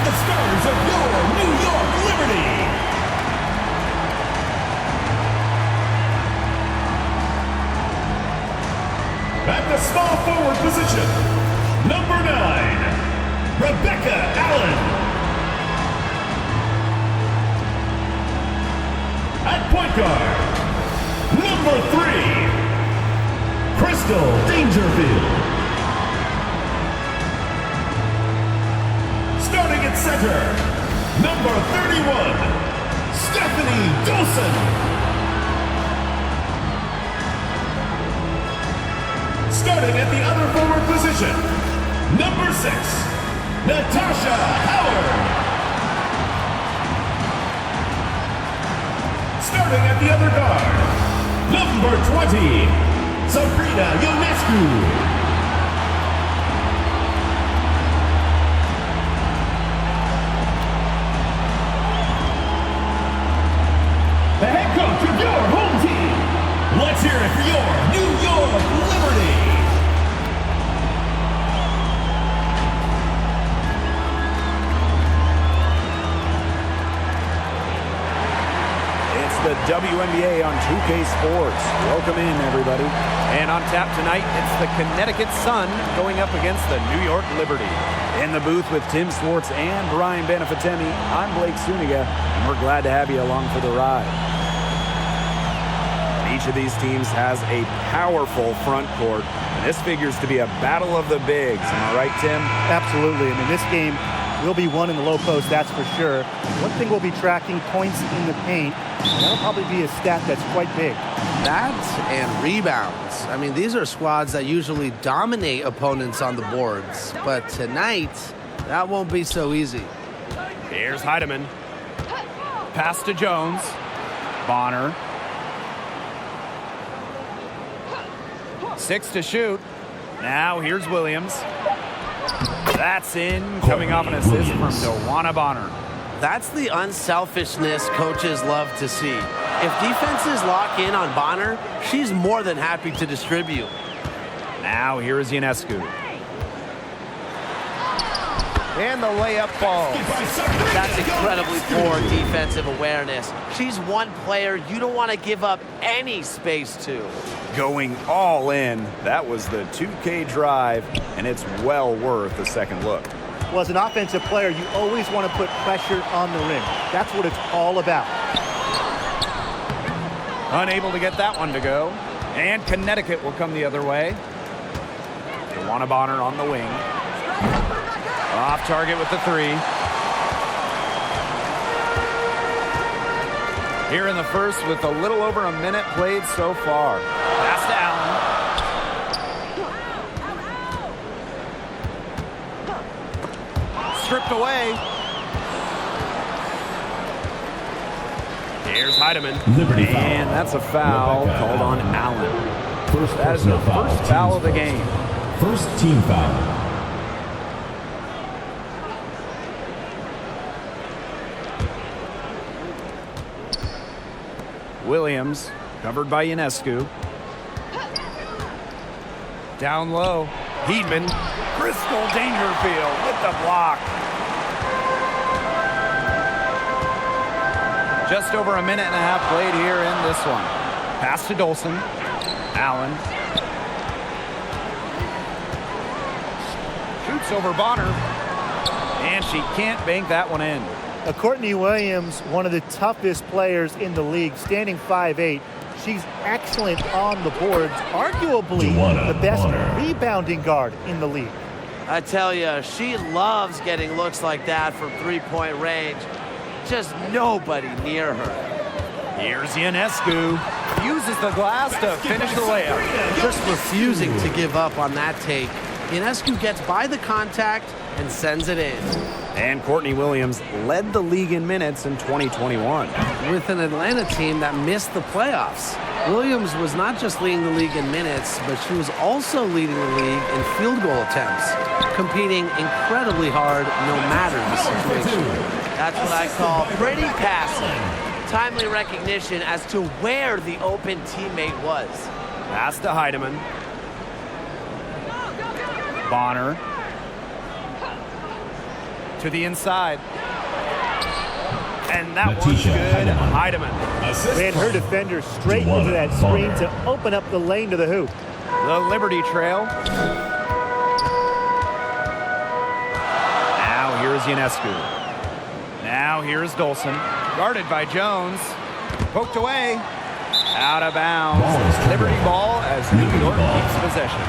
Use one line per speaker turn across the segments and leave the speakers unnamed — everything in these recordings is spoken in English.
the stars of your New York Liberty. At the small forward position, number 9, Rebecca Allen. At point guard, number 3, Crystal Dangerfield. Starting at center, number 31, Stephanie Dolson. Starting at the other forward position, number 6, Natasha Howard. Starting at the other guard, number 20, Sabrina Ionescu. The head coach of your home team. Let's hear it for your New York Liberty.
It's the WNBA on 2K Sports. Welcome in, everybody.
And on tap tonight, it's the Connecticut Sun going up against the New York Liberty.
In the booth with Tim Swartz and Brian Benefitemi, I'm Blake Suniga, and we're glad to have you along for the ride. Each of these teams has a powerful front court, and this figures to be a battle of the bigs. Am I right, Tim?
Absolutely. I mean, this game will be won in the low post, that's for sure. One thing we'll be tracking, points in the paint, and that'll probably be a stat that's quite big.
That and rebounds. I mean, these are squads that usually dominate opponents on the boards, but tonight, that won't be so easy.
Here's Heidemann. Pass to Jones. Bonner. 6 to shoot. Now here's Williams. That's in, coming off an assist from Dewana Bonner.
That's the unselfishness coaches love to see. If defenses lock in on Bonner, she's more than happy to distribute.
Now here is Ionescu. And the layup falls.
That's incredibly poor defensive awareness. She's one player you don't want to give up any space to.
Going all in. That was the 2K drive, and it's well worth a second look.
Well, as an offensive player, you always want to put pressure on the rim. That's what it's all about.
Unable to get that one to go. And Connecticut will come the other way. Dewana Bonner on the wing. Off target with the 3. Here in the first with a little over a minute played so far. Pass to Allen. Stripped away. Here's Heidemann.
Liberty foul.
And that's a foul called on Allen. That is the first foul of the game.
First team foul.
Williams, covered by Ionescu.
Down low. Heedman. Crystal Dangerfield with the block. Just over a minute and a half played here in this one. Pass to Dolson. Allen. Shoots over Bonner. And she can't bank that one in.
Courtney Williams, one of the toughest players in the league, standing 5'8". She's excellent on the boards, arguably the best rebounding guard in the league.
I tell you, she loves getting looks like that from three-point range. Just nobody near her.
Here's Ionescu. Uses the glass to finish the layup.
Just refusing to give up on that take. Ionescu gets by the contact and sends it in.
And Courtney Williams led the league in minutes in 2021.
With an Atlanta team that missed the playoffs, Williams was not just leading the league in minutes, but she was also leading the league in field goal attempts, competing incredibly hard no matter the situation. That's what I call pretty passing. Timely recognition as to where the open teammate was.
Pass to Heidemann. Bonner. To the inside. And that one's
Natisha
good.
Heidemann.
Heidemann.
Ran her defender straight into that screen to open up the lane to the hoop.
The Liberty Trail. Now here's Ionescu. Now here's Dolson. Guarded by Jones. Poked away. Out of bounds. Liberty ball as New York keeps possession.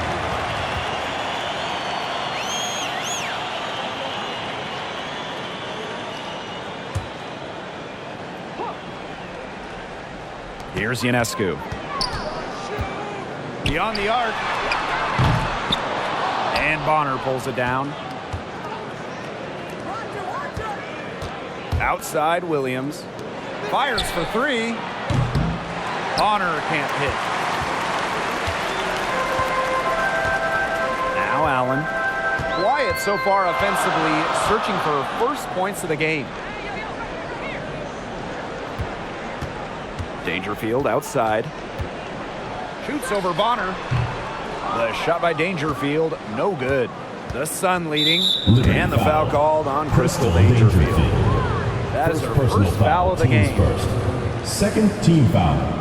Here's Ionescu. Beyond the arc. And Bonner pulls it down. Outside Williams. Fires for three. Bonner can't hit. Now Allen. Quiet so far offensively, searching for first points of the game. Dangerfield outside. Shoots over Bonner. The shot by Dangerfield, no good. The Sun leading, and the foul called on Crystal Dangerfield. That is her first foul of the game.
Second team foul.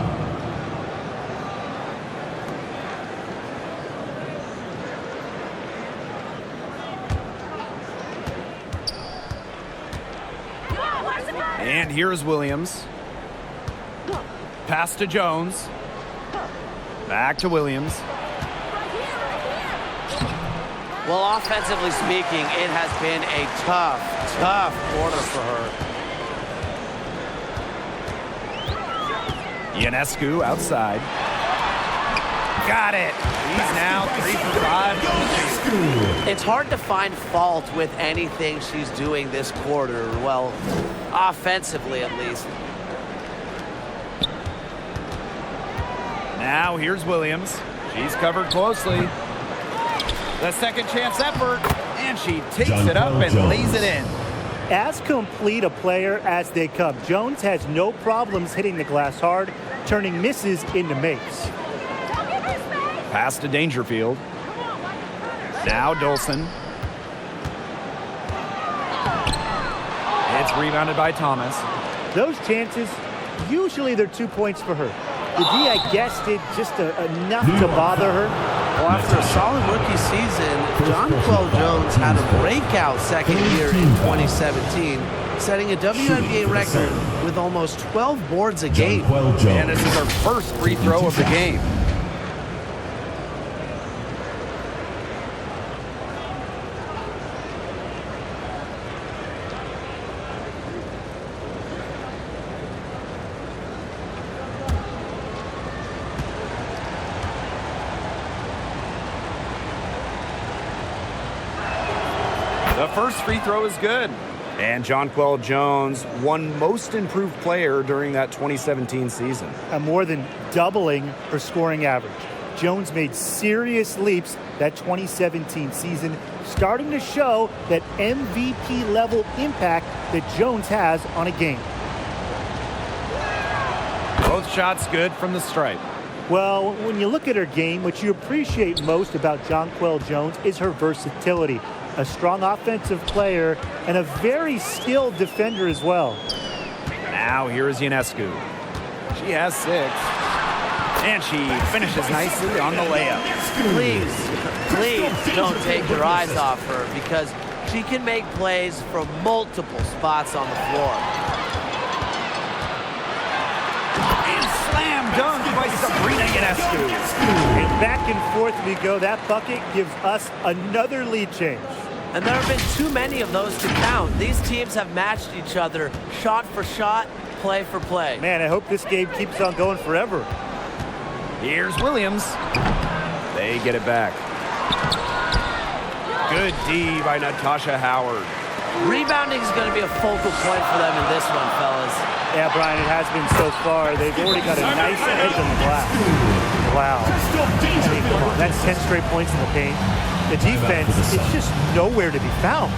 And here's Williams. Pass to Jones. Back to Williams.
Well, offensively speaking, it has been a tough quarter for her.
Ionescu outside. Got it. He's now 3 for 5 from the field.
It's hard to find fault with anything she's doing this quarter. Well, offensively at least.
Now here's Williams. She's covered closely. The second chance effort, and she takes it up and lays it in.
As complete a player as they come, Jones has no problems hitting the glass hard, turning misses into makes.
Pass to Dangerfield. Now Dolson. It's rebounded by Thomas.
Those chances, usually they're 2 points for her. The D, I guess, did just enough to bother her.
Well, after a solid rookie season, Jonquel Jones had a breakout second year in 2017, setting a WNBA record with almost 12 boards a game.
And this is her first free throw of the game. The first free throw is good. And Jonquel Jones won most improved player during that 2017 season.
More than doubling her scoring average. Jones made serious leaps that 2017 season, starting to show that MVP level impact that Jones has on a game.
Both shots good from the stripe.
Well, when you look at her game, what you appreciate most about Jonquel Jones is her versatility. A strong offensive player and a very skilled defender as well.
Now here's Ionescu. She has 6. And she finishes nicely on the layup.
Please don't take your eyes off her, because she can make plays from multiple spots on the floor.
And slam dunk by Sabrina Ionescu.
And back and forth we go. That bucket gives us another lead change.
And there have been too many of those to count. These teams have matched each other shot for shot, play for play.
Man, I hope this game keeps on going forever.
Here's Williams. They get it back. Good D by Natasha Howard.
Rebounding is going to be a focal point for them in this one, fellas.
Yeah, Brian, it has been so far. They've already got a nice edge on the glass. Wow. I mean, come on, that's 10 straight points in the paint. The defense is just nowhere to be found.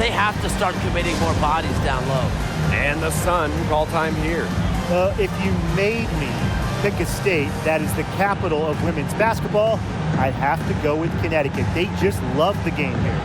They have to start committing more bodies down low.
And the Sun call time here.
If you made me pick a state that is the capital of women's basketball, I'd have to go with Connecticut. They just love the game here.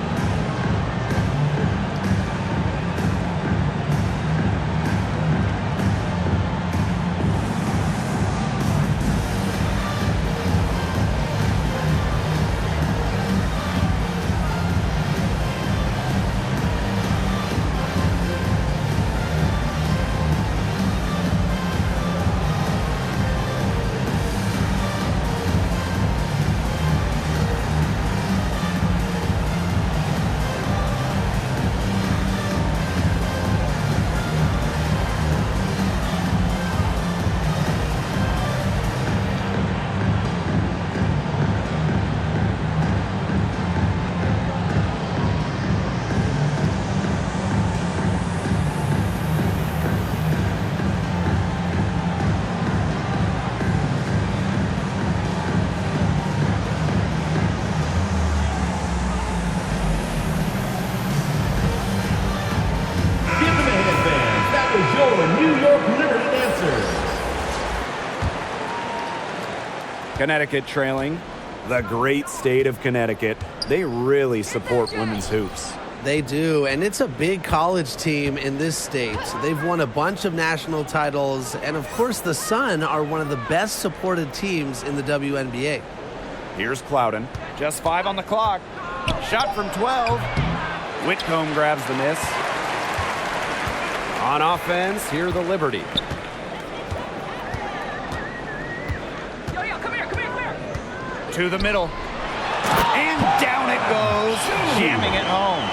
Connecticut trailing.
The great state of Connecticut. They really support women's hoops.
They do, and it's a big college team in this state. They've won a bunch of national titles, and of course the Sun are one of the best supported teams in the WNBA.
Here's Clouden. Just 5 on the clock. Shot from 12. Whitcomb grabs the miss. On offense, here the Liberty. To the middle. And down it goes, jamming it home.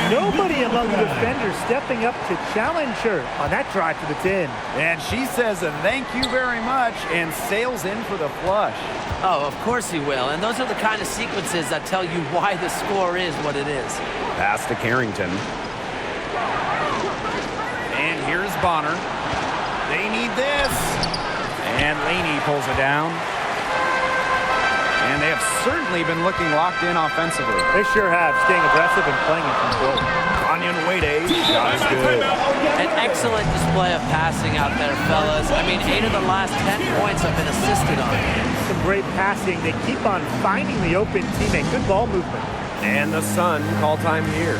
Nobody among the defenders stepping up to challenge her on that drive to the 10.
And she says thank you very much and sails in for the flush.
Oh, of course he will, and those are the kind of sequences that tell you why the score is what it is.
Pass to Carrington.
And here's Bonner. They need this. And Laney pulls it down. And they have certainly been looking locked in offensively.
They sure have, staying aggressive and playing in control.
Onion Wade, shot is good.
An excellent display of passing out there, fellas. I mean, 8 of the last 10 points have been assisted on.
Some great passing. They keep on finding the open teammate. Good ball movement.
And the Sun call time here.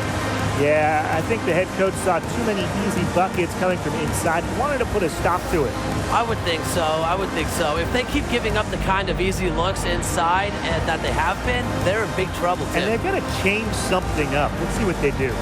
Yeah, I think the head coach saw too many easy buckets coming from inside. Wanted to put a stop to it.
I would think so. I would think so. If they keep giving up the kind of easy looks inside and that they have been, they're in big trouble, too.
And they've got to change something up. Let's see what they do.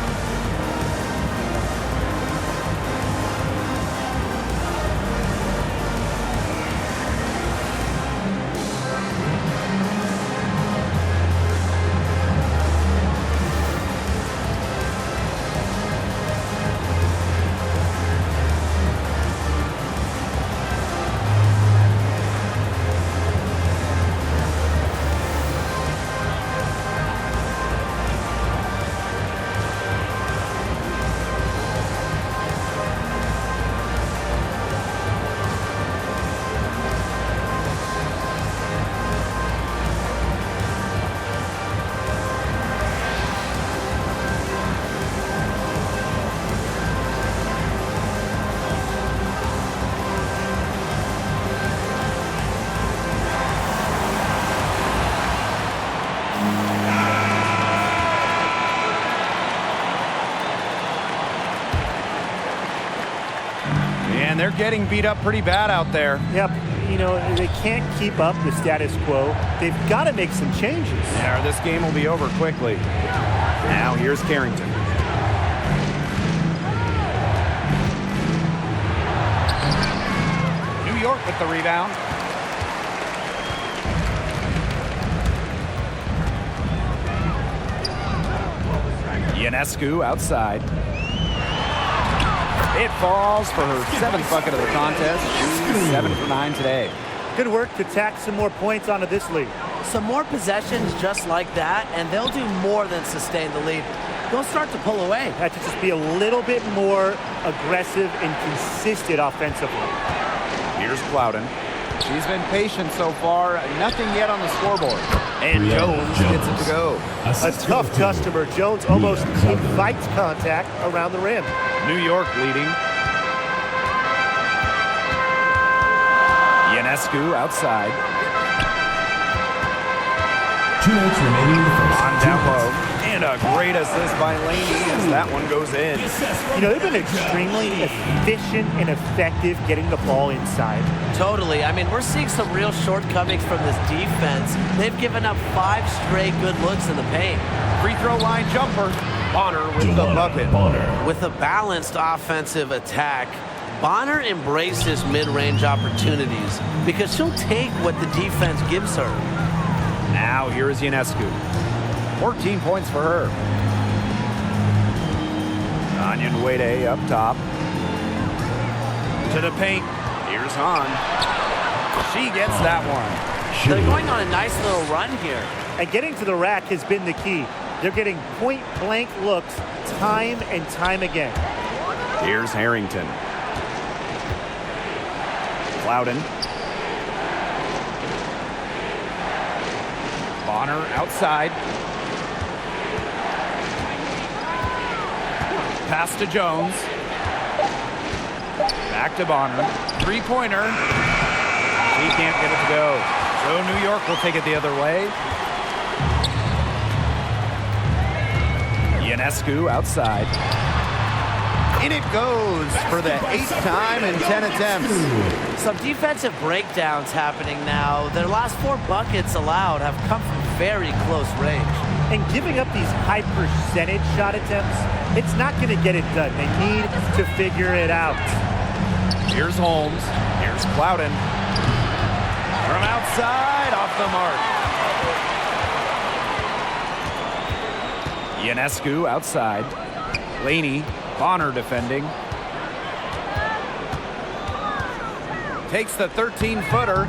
And they're getting beat up pretty bad out there.
Yep. You know, they can't keep up the status quo. They've got to make some changes.
Yeah, this game will be over quickly.
Now here's Carrington.
New York with the rebound. Ionescu outside. It falls for her 7th bucket of the contest. She's 7 for 9 today.
Good work to tack some more points onto this lead.
Some more possessions just like that, and they'll do more than sustain the lead. They'll start to pull away.
Had to just be a little bit more aggressive and consistent offensively.
Here's Clouden.
She's been patient so far. Nothing yet on the scoreboard. And Jones gets it to go.
A tough customer. Jones almost invites contact around the rim.
New York leading. Ionescu outside.
2 minutes remaining in the first.
On down low. And a great assist by Laney as that one goes in.
You know, they've been extremely efficient and effective getting the ball inside.
Totally. I mean, we're seeing some real shortcomings from this defense. They've given up 5 straight good looks in the paint.
Free throw line jumper. Bonner with the bucket.
Bonner.
With a balanced offensive attack, Bonner embraces mid-range opportunities because she'll take what the defense gives her.
Now here is Ionescu. 14 points for her.
Onion Wade up top.
To the paint. Here's Hahn. She gets that one.
They're going on a nice little run here.
And getting to the rack has been the key. They're getting point-blank looks time and time again.
Here's Harrington. Clouden.
Bonner outside. Pass to Jones. Back to Bonner. Three-pointer. She can't get it to go. So So New York will take it the other way. Ionescu outside. In it goes for the 8th time in 10 attempts.
Some defensive breakdowns happening now. Their last 4 buckets allowed have come from very close range.
And giving up these high percentage shot attempts, it's not going to get it done. They need to figure it out.
Here's Holmes. Here's Clouden. From outside, off the mark. Ionescu outside. Laney, Bonner defending. Takes the 13-footer.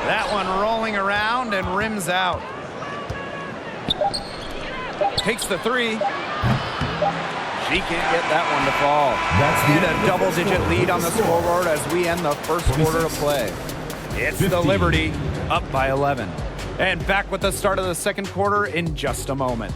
That one rolling around and rims out. Takes the 3. She can't get that one to fall. And a double-digit lead on the scoreboard as we end the first quarter of play. It's the Liberty up by 11. And back with the start of the second quarter in just a moment.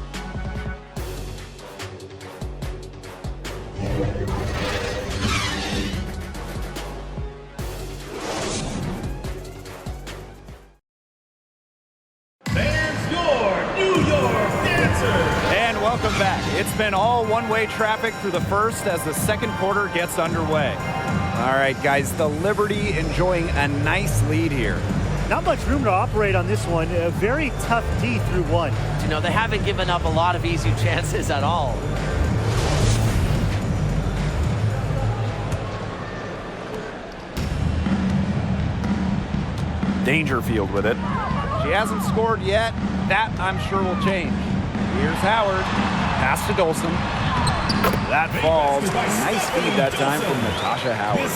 Fans, your New York Dancers.
And welcome back. It's been all one-way traffic through the first as the second quarter gets underway. All right, guys, the Liberty enjoying a nice lead here.
Not much room to operate on this one. A very tough D through 1.
You know, they haven't given up a lot of easy chances at all.
Dangerfield with it. She hasn't scored yet. That, I'm sure, will change. Here's Howard. Pass to Dolson. That falls. Nice feed that time from Natasha Howard.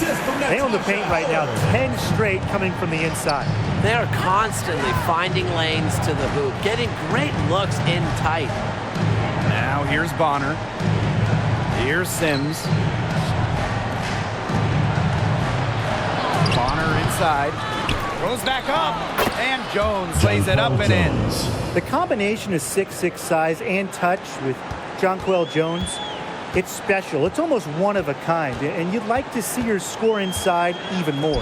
They own the paint right now. 10 straight coming from the inside.
They are constantly finding lanes to the hoop, getting great looks in tight.
Now here's Bonner. Here's Sims. Bonner inside. Goes back up. And Jones lays it up and in.
The combination of 6'6" size and touch with Jonquel Jones, it's special. It's almost one of a kind, and you'd like to see her score inside even more.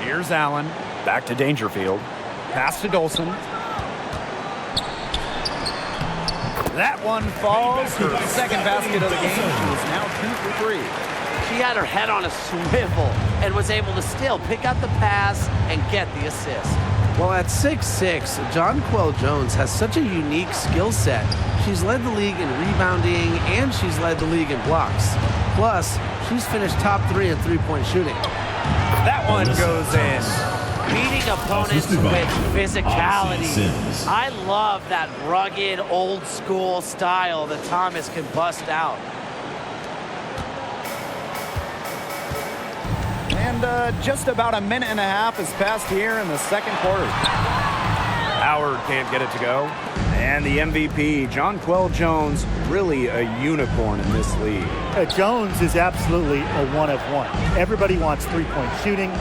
Here's Allen. Back to Dangerfield. Pass to Dolson. That one falls. Her second basket of the game. She is now 2 for 3.
She had her head on a swivel and was able to still pick out the pass and get the assist. Well, at 6'6", Jonquel Jones has such a unique skill set. She's led the league in rebounding and she's led the league in blocks. Plus, she's finished top 3 in three-point shooting.
That one goes in.
Beating opponents with physicality. I love that rugged, old-school style that Thomas can bust out.
And just about a minute and a half has passed here in the second quarter. Howard can't get it to go.
And the MVP, Jonquel Jones, really a unicorn in this league.
Jones is absolutely a one-of-one. Everybody wants three-point shooting.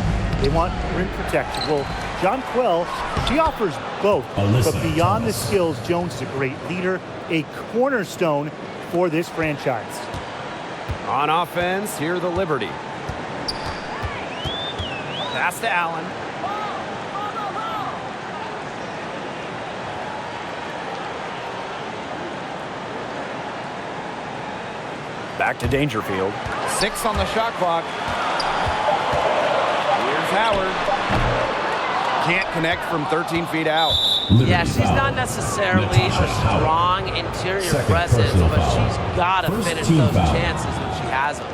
They want rim protection. Well, Jonquel, she offers both. But beyond the skills, Jones is a great leader, a cornerstone for this franchise.
On offense, here the Liberty. Pass to Allen. Back to Dangerfield. 6 on the shot clock. Here's Howard. Can't connect from 13 feet out.
Yeah, she's not necessarily a strong interior presence, but she's got to finish those chances when she has them.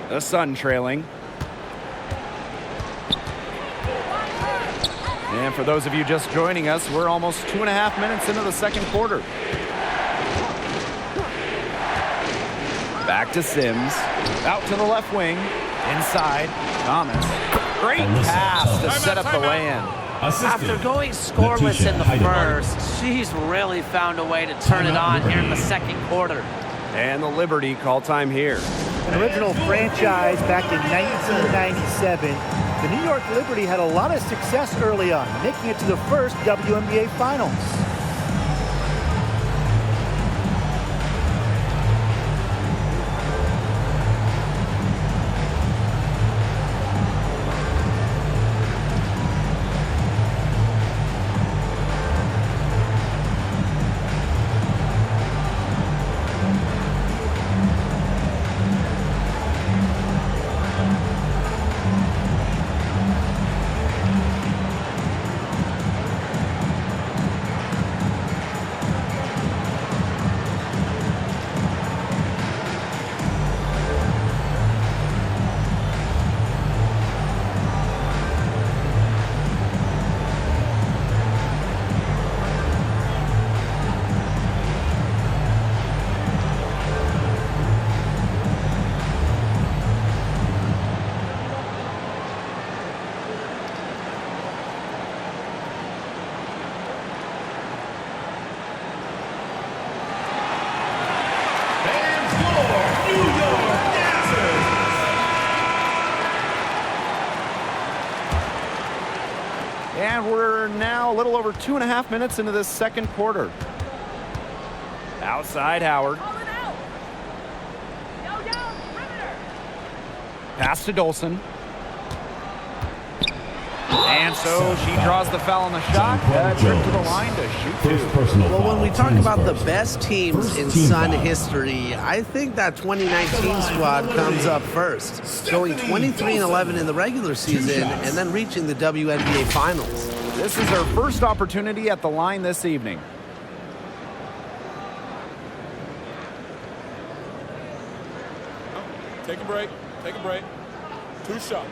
The Sun trailing. And for those of you just joining us, we're almost 2.5 minutes into the second quarter. Back to Sims. Out to the left wing. Inside. Thomas. Great pass to set up the lay-in.
After going scoreless in the first, she's really found a way to turn it on here in the second quarter.
And the Liberty call time here.
An original franchise back in 1997. The New York Liberty had a lot of success early on, making it to the first WNBA Finals.
And we're now a little over 2.5 minutes into this second quarter. Outside Howard. Pass to Dolson. And so she draws the foul on the shot. Trip to the line to shoot two.
Well, when we talk about the best teams in Sun history, I think that 2019 squad comes up first, going 23-11 in the regular season and then reaching the WNBA Finals.
This is her first opportunity at the line this evening.
Take a break. Take a break. 2 shots.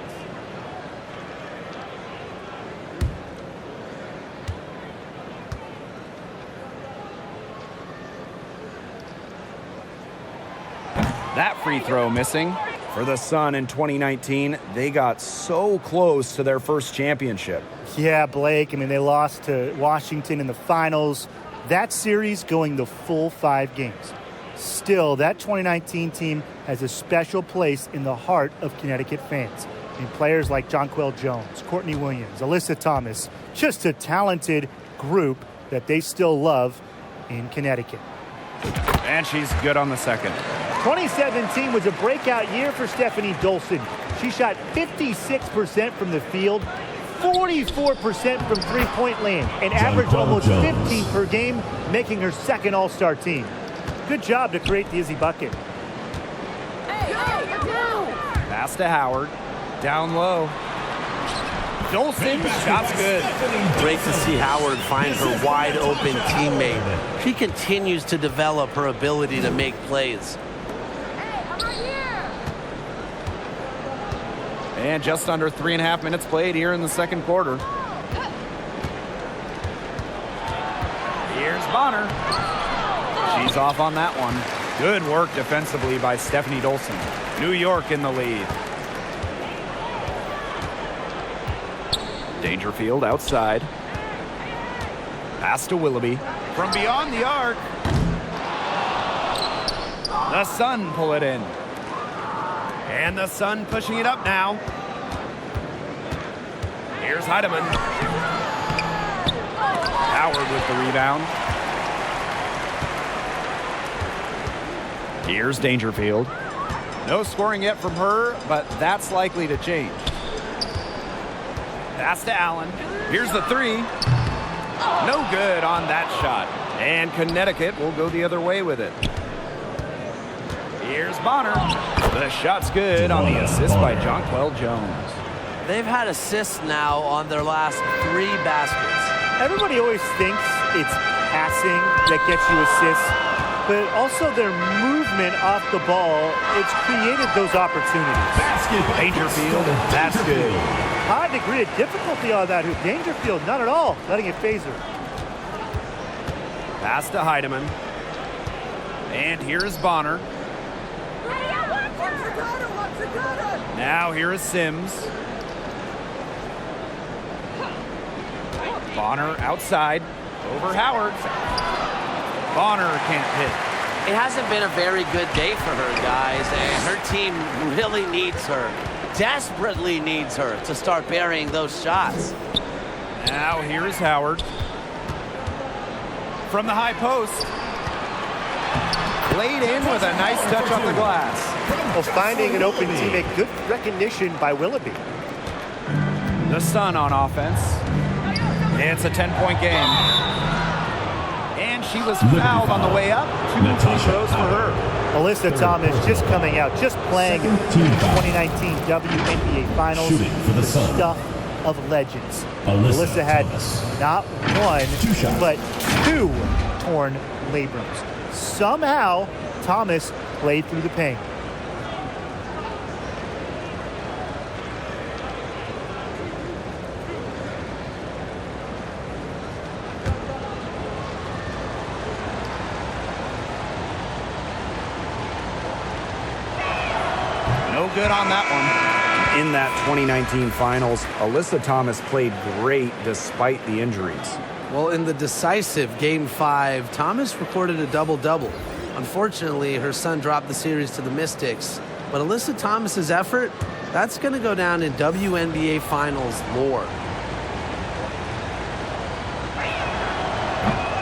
That free throw missing.
For the Sun in 2019, they got so close to their first championship.
Yeah, Blake. I mean, they lost to Washington in the finals. That series going the full 5 games. Still, that 2019 team has a special place in the heart of Connecticut fans. I mean, players like Jonquel Jones, Courtney Williams, Alyssa Thomas, just a talented group that they still love in Connecticut.
And she's good on the second.
2017 was a breakout year for Stephanie Dolson. She shot 56% from the field, 44% from three-point land, and averaged almost 15 per game, making her second All-Star team. Good job to create the Izzy bucket.
Pass to Howard. Down low. Dolson, shot's good.
Great to see Howard find her wide-open teammate. She continues to develop her ability to make plays.
And just under 3.5 minutes played here in the second quarter. Here's Bonner. She's off on that one. Good work defensively by Stephanie Dolson. New York in the lead. Dangerfield outside. Pass to Willoughby. From beyond the arc. The Sun pull it in. And the Sun pushing it up now. Here's Heidemann. Howard with the rebound. Here's Dangerfield. No scoring yet from her, but that's likely to change. Pass to Allen. Here's the three. No good on that shot. And Connecticut will go the other way with it. Here's Bonner. The shot's good on the assist by Jonquel Jones.
They've had assists now on their last 3 baskets.
Everybody always thinks it's passing that gets you assists, but also their movement off the ball, it's created those opportunities.
Dangerfield, that's good.
High degree of difficulty on that hoop. Dangerfield, not at all letting it phase her.
Pass to Heidemann. And here's Bonner. Now here is Sims. Bonner outside. Over Howard. Bonner can't hit.
It hasn't been a very good day for her, guys, and her team really needs her, desperately needs her to start burying those shots.
Now here is Howard. From the high post. Laid in with a nice touch on the glass.
Well, finding an open teammate, good recognition by Willoughby.
The Sun on offense. It's a 10-point game. And she was fouled on the way up. 2 free throws for her.
Alyssa Thomas just coming out, just playing in the 2019 WNBA Finals.
For the Sun.
Stuff of legends.
Alyssa
had
Thomas.
not 1,
2 shots.
but 2 torn labrums. Somehow, Thomas played through the pain.
No good on that one.
In that 2019 finals, Alyssa Thomas played great despite the injuries.
Well, in the decisive Game 5, Thomas recorded a double-double. Unfortunately, her son dropped the series to the Mystics. But Alyssa Thomas's effort, that's going to go down in WNBA Finals lore.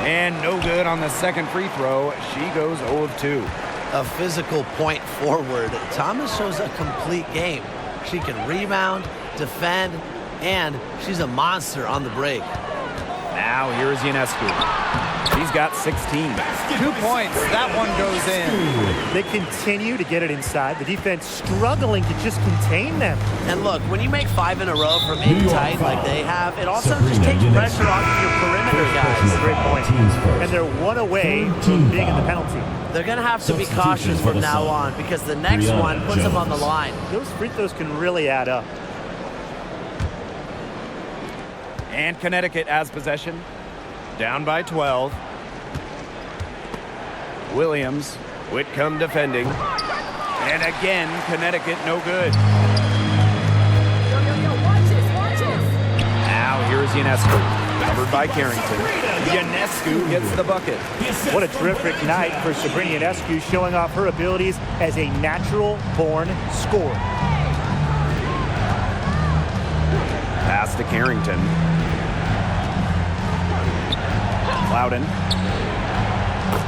And no good on the second free throw. She goes 0 of 2.
A physical point forward. Thomas shows a complete game. She can rebound, defend, and she's a monster on the break.
Now here's Ionescu. She's got 16. 2 points. That one goes in.
They continue to get it inside. The defense struggling to just contain them.
And look, when you make 5 in a row from in tight like they have, it also just takes pressure off your perimeter guys.
Great point. And they're 1 away from being in the penalty.
They're going to have to be cautious from now on because the next one puts them on the line.
Those free throws can really add up.
And Connecticut has possession. Down by 12. Williams, Whitcomb defending. And again, Connecticut no good. Now here's Ionescu, covered by Carrington. Ionescu gets the bucket.
What a terrific night for Sabrina Ionescu, showing off her abilities as a natural-born scorer.
Pass to Carrington. Loudon.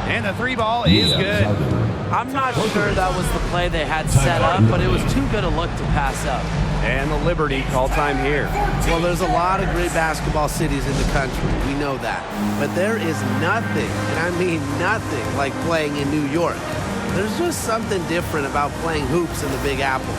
And the 3 ball is good.
I'm not sure that was the play they had set up, but it was too good a look to pass up.
And the Liberty call time here.
Well, there's a lot of great basketball cities in the country. We know that. But there is nothing, and I mean nothing, like playing in New York. There's just something different about playing hoops in the Big Apple.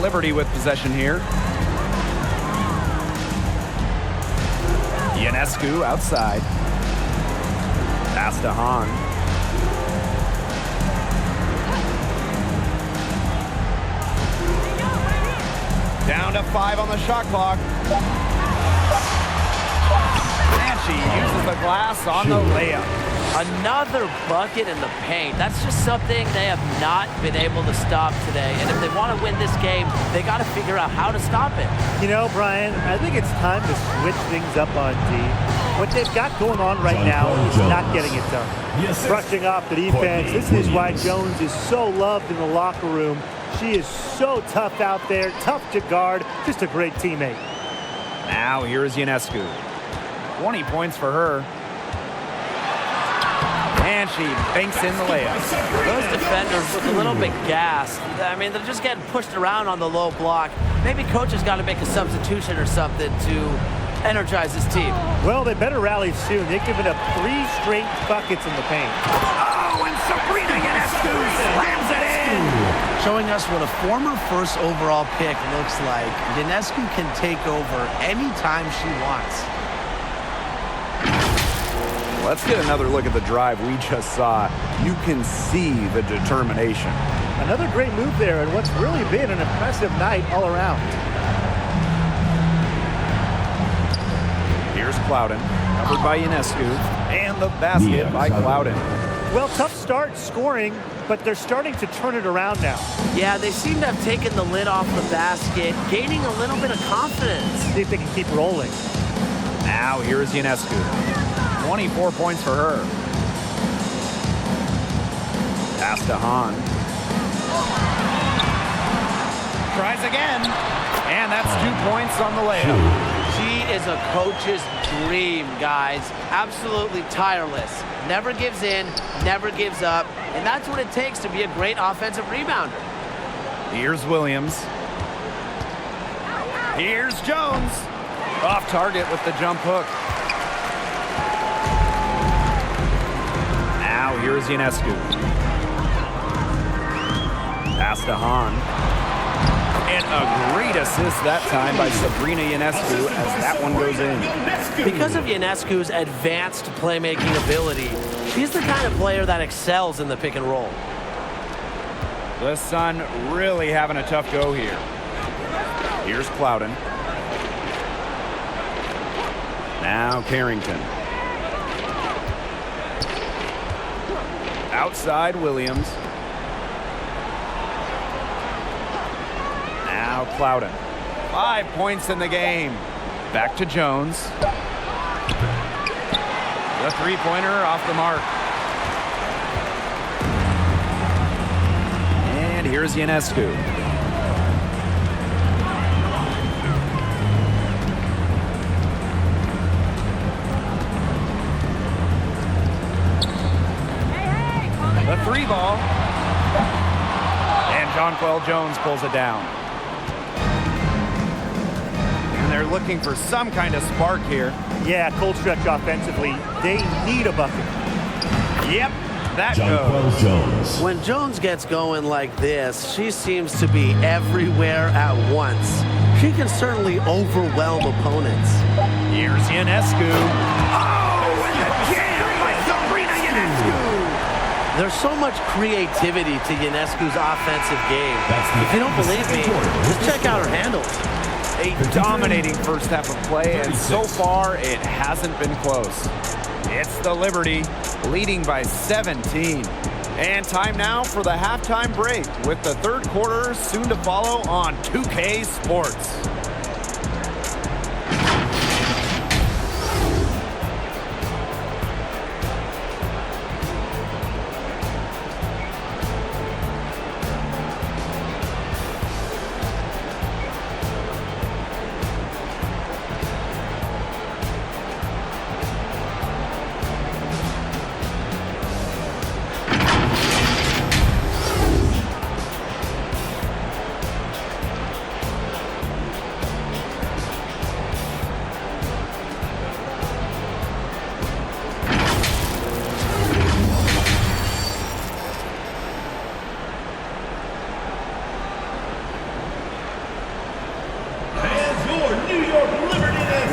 Liberty with possession here. Ionescu outside. Pass to Hahn. Down to 5 on the shot clock. And she uses the glass on the layup.
Another bucket in the paint. That's just something they have not been able to stop today. And if they want to win this game, they got to figure out how to stop it.
You know, Brian, I think it's time to switch things up on D. What they've got going on right now is not getting it done. Brushing off the defense. This is why Jones is so loved in the locker room. She is so tough out there, tough to guard, just a great teammate.
Now here's Ionescu. 20 points for her. And she banks in the layup.
Those defenders look a little bit gassed. I mean, they're just getting pushed around on the low block. Maybe coach has got to make a substitution or something to energize his team.
Well, they better rally soon. They've given up 3 straight buckets in the paint.
Oh, and Sabrina Ionescu slams it in.
Showing us what a former first overall pick looks like. Ionescu can take over anytime she wants.
Let's get another look at the drive we just saw. You can see the determination.
Another great move there, and what's really been an impressive night all around.
Here's Clouden, covered by Ionescu, and the basket by Clouden.
Well, tough start scoring, but they're starting to turn it around now.
Yeah, they seem to have taken the lid off the basket, gaining a little bit of confidence.
See if they can keep rolling.
Now here's Ionescu. 24 points for her. Pass to Hahn. Tries again. And that's 2 points on the layup.
She is a coach's dream, guys. Absolutely tireless. Never gives in, never gives up. And that's what it takes to be a great offensive rebounder.
Here's Williams. Here's Jones. Off target with the jump hook. Now here's Ionescu. Pass to Hahn. And a great assist that time by Sabrina Ionescu as that one goes in.
Because of Ionescu's advanced playmaking ability, she's the kind of player that excels in the pick and roll.
The Sun really having a tough go here. Here's Plowden. Now Carrington. Outside Williams. Now Plowden. 5 points in the game. Back to Jones. The three-pointer off the mark. And here's Ionescu. The three ball. And Jonquel Jones pulls it down. And they're looking for some kind of spark here.
Yeah, cold stretch offensively. They need a bucket.
Yep, that
Jonquel
goes.
Jones.
When Jones gets going like this, she seems to be everywhere at once. She can certainly overwhelm opponents.
Here's Ionescu. Oh, and a jam by Sabrina Ionescu.
There's so much creativity to Ionescu's offensive game. If you don't believe me, just check out her handles.
A dominating first half of play, and so far it hasn't been close. It's the Liberty leading by 17. And time now for the halftime break with the third quarter soon to follow on 2K Sports.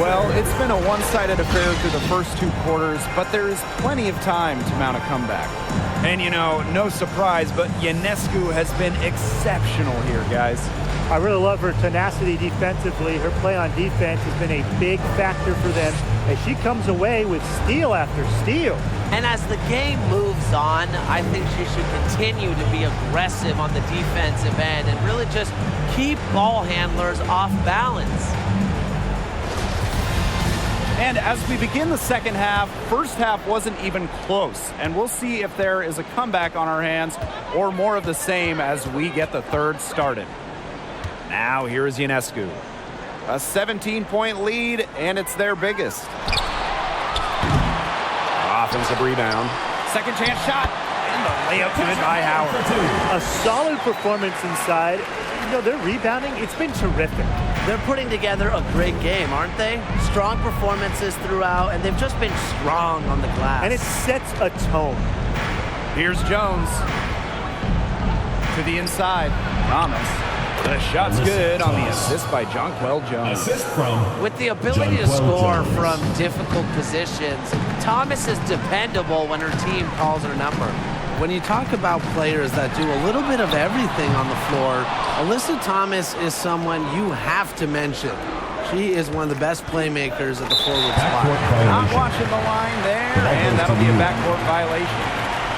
Well, it's been a one-sided affair through the first two quarters, but there is plenty of time to mount a comeback. And you know, no surprise, but Ionescu has been exceptional here, guys.
I really love her tenacity defensively. Her play on defense has been a big factor for them as she comes away with steal after steal.
And as the game moves on, I think she should continue to be aggressive on the defensive end and really just keep ball handlers off balance.
And as we begin the second half, first half wasn't even close. And we'll see if there is a comeback on our hands or more of the same as we get the third started. Now here is Ionescu. A 17-point lead, and it's their biggest. Offensive rebound. Second chance shot. And the layup good by Howard.
A solid performance inside. You know, their rebounding, it's been terrific.
They're putting together a great game, aren't they? Strong performances throughout, and they've just been strong on the glass.
And it sets a tone.
Here's Jones. To the inside. Thomas. The shot's good on the assist by Jonquel Jones.
Assist from
With the ability to
Jonquel
score
Jones.
from difficult positions, Thomas is dependable when her team calls her number. When you talk about players that do a little bit of everything on the floor, Alyssa Thomas is someone you have to mention. She is one of the best playmakers at the forward spot.
Not watching the line there, and that'll be a backcourt violation.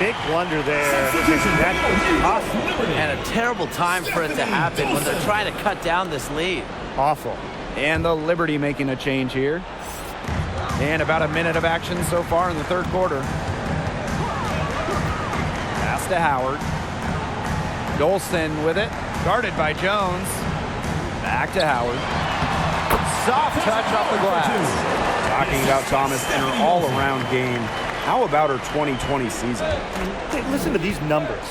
Big blunder there. That's awesome.
And a terrible time for it to happen when they're trying to cut down this lead.
Awful.
And the Liberty making a change here. And about a minute of action so far in the third quarter. Pass to Howard. Dolson with it. Guarded by Jones. Back to Howard. Soft touch off the glass.
Talking about Thomas and her all-around game, how about her 2020 season?
Hey, listen to these numbers.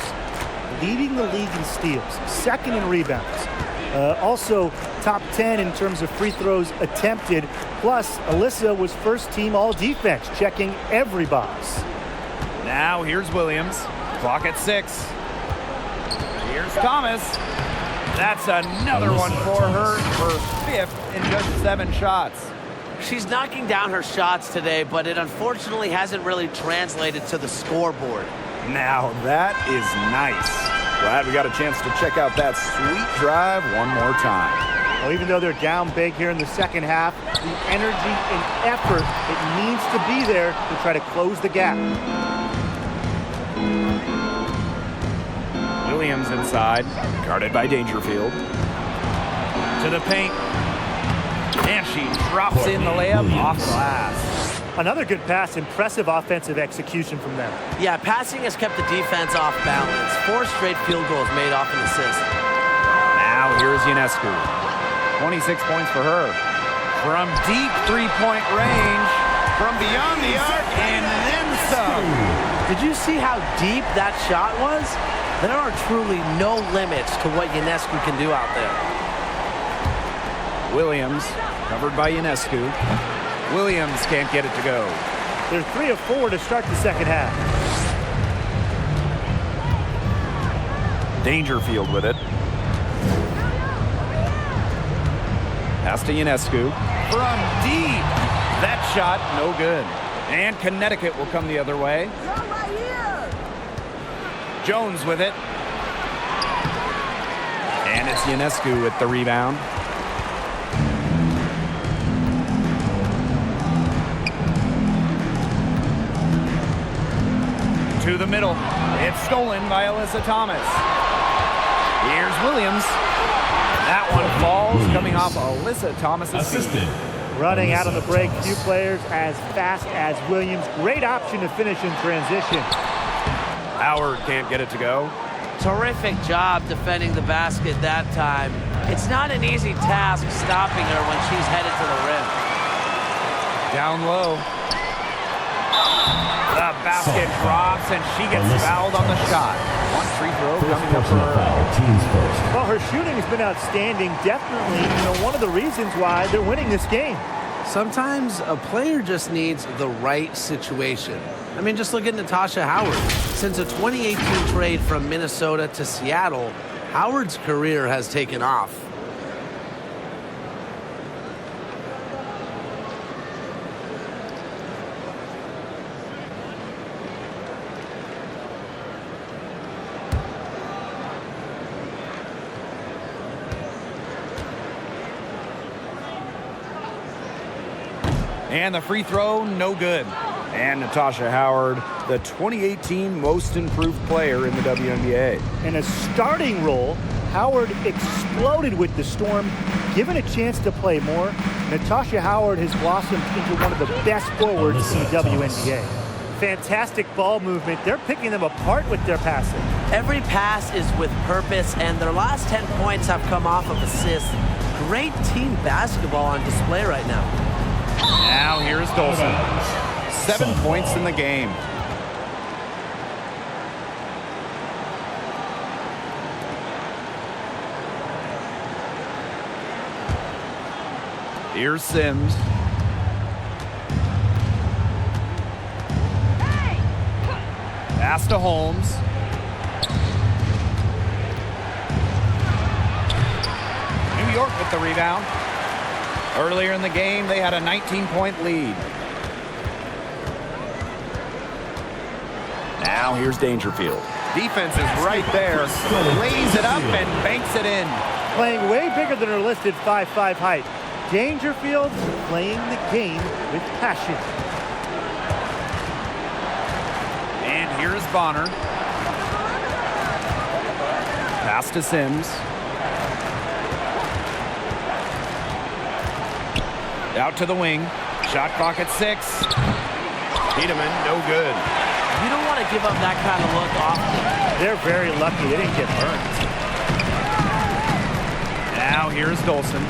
Leading the league in steals, second in rebounds. Also, top 10 in terms of free throws attempted. Plus, Alyssa was first team all-defense, checking every box.
Now here's Williams. Clock at 6. Here's Thomas. That's another one for her. Her 5th in just 7 shots.
She's knocking down her shots today, but it unfortunately hasn't really translated to the scoreboard.
Now that is nice. Glad we got a chance to check out that sweet drive one more time.
Well, even though they're down big here in the second half, the energy and effort it needs to be there to try to close the gap.
Williams inside, guarded by Dangerfield. To the paint. And she drops in the layup off glass.
Another good pass, impressive offensive execution from them.
Yeah, passing has kept the defense off balance. 4 straight field goals made off an assist.
Now here's Ionescu. 26 points for her. From deep three-point range, from beyond the arc, and then some.
Did you see how deep that shot was? There are truly no limits to what Ionescu can do out there.
Williams, covered by Ionescu. Williams can't get it to go.
They're 3 of 4 to start the second half.
Dangerfield with it. Pass to Ionescu. From deep. That shot, no good. And Connecticut will come the other way. Jones with it. And it's Ionescu with the rebound. To the middle. It's stolen by Alyssa Thomas. Here's Williams. That one falls, coming off Alyssa Thomas's feet.
Running out on the break, few players as fast as Williams. Great option to finish in transition.
Howard can't get it to go.
Terrific job defending the basket that time. It's not an easy task stopping her when she's headed to the rim.
Down low. The basket drops, and she gets fouled on the shot. One free throw coming up for her.
Well, her shooting has been outstanding. Definitely, one of the reasons why they're winning this game.
Sometimes a player just needs the right situation. I mean, just look at Natasha Howard. Since a 2018 trade from Minnesota to Seattle, Howard's career has taken off.
And the free throw, no good.
And Natasha Howard, the 2018 most improved player in the WNBA.
In a starting role, Howard exploded with the Storm. Given a chance to play more, Natasha Howard has blossomed into one of the best forwards in the WNBA. Fantastic ball movement. They're picking them apart with their passing.
Every pass is with purpose, and their last 10 points have come off of assists. Great team basketball on display right now.
Now here's Dolson. 7 points in the game. Here's Sims. Pass to Holmes. New York with the rebound. Earlier in the game, they had a 19-point lead.
Now here's Dangerfield.
Defense is right there. Lays it up and banks it in.
Playing way bigger than her listed 5'5" height. Dangerfield playing the game with passion.
And here's Bonner. Pass to Sims. Out to the wing. Shot clock at 6. Tiedemann, no good.
You don't want to give up that kind of look often.
They're very lucky they didn't get burned.
Now here's Dolson.